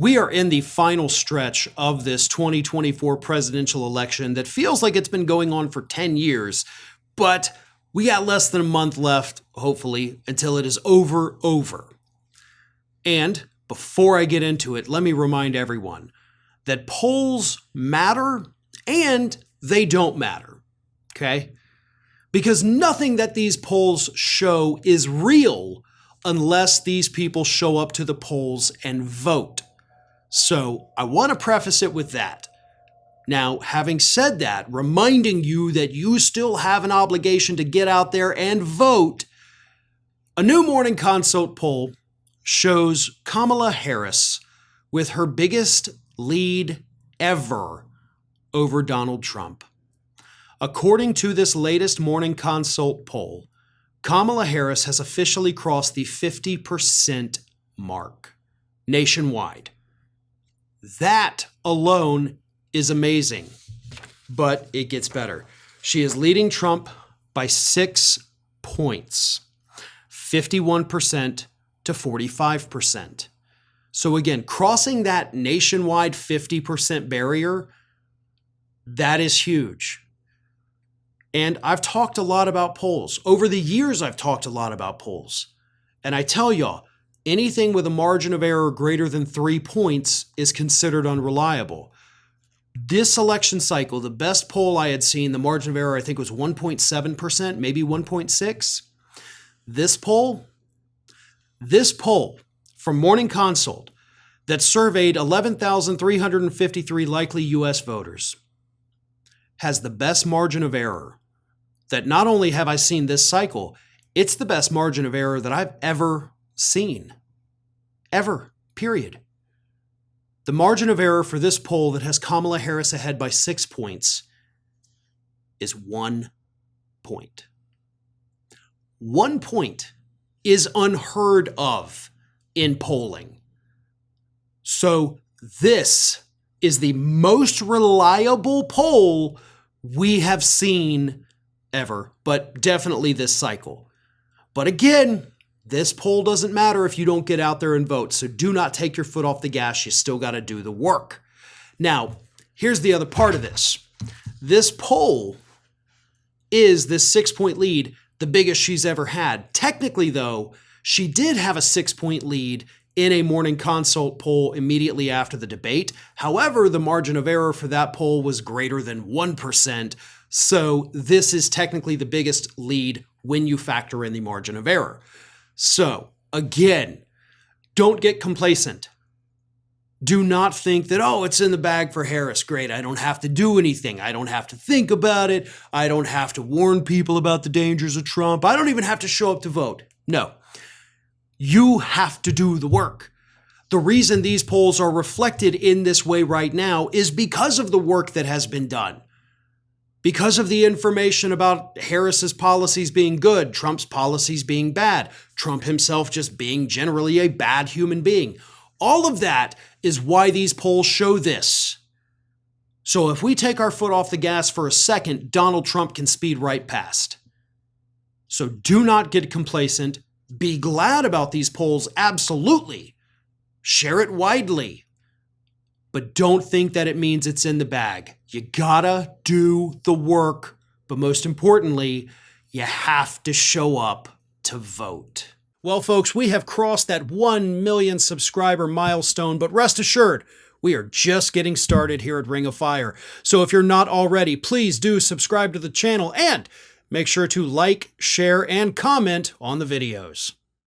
We are in the final stretch of this 2024 presidential election that feels like it's been going on for 10 years, but we got less than a month left, hopefully, until it is over. And before I get into it, let me remind everyone that polls matter and they don't matter, okay? Because nothing that these polls show is real unless these people show up to the polls and vote. So I want to preface it with that. Now, having said that, reminding you that you still have an obligation to get out there and vote, a new Morning Consult poll shows Kamala Harris with her biggest lead ever over Donald Trump. According to this latest Morning Consult poll, Kamala Harris has officially crossed the 50% mark nationwide. That alone is amazing, but it gets better. She is leading Trump by 6 points, 51% to 45%. So again, crossing that nationwide 50% barrier, that is huge. And I've talked a lot about polls. Over the years, I've talked a lot about polls. And I tell y'all, anything with a margin of error greater than 3 points is considered unreliable. This election cycle, the best poll I had seen, the margin of error I think was 1.7%, maybe 1.6. This poll from Morning Consult that surveyed 11,353 likely U.S. voters has the best margin of error that not only have I seen this cycle, it's the best margin of error that I've ever seen. Ever. Period. The margin of error for this poll that has Kamala Harris ahead by 6 points is 1 point. 1 point is unheard of in polling. So this is the most reliable poll we have seen ever, but definitely this cycle. But again, this poll doesn't matter if you don't get out there and vote, so do not take your foot off the gas. You still got to do the work. Now, here's the other part of this. This poll is this 6-point lead, the biggest she's ever had. Technically, though, she did have a 6-point lead in a Morning Consult poll immediately after the debate. However, the margin of error for that poll was greater than 1%. So this is technically the biggest lead when you factor in the margin of error. So again, don't get complacent. Do not think that, oh, it's in the bag for Harris. Great. I don't have to do anything. I don't have to think about it. I don't have to warn people about the dangers of Trump. I don't even have to show up to vote. No. You have to do the work. The reason these polls are reflected in this way right now is because of the work that has been done. Because of the information about Harris's policies being good, Trump's policies being bad, Trump himself just being generally a bad human being. All of that is why these polls show this. So if we take our foot off the gas for a second, Donald Trump can speed right past. So do not get complacent. Be glad about these polls, absolutely. Share it widely. But don't think that it means it's in the bag. You gotta do the work. But most importantly, you have to show up to vote. Well, folks, we have crossed that 1 million subscriber milestone, but rest assured, we are just getting started here at Ring of Fire. So if you're not already, please do subscribe to the channel and make sure to like, share, and comment on the videos.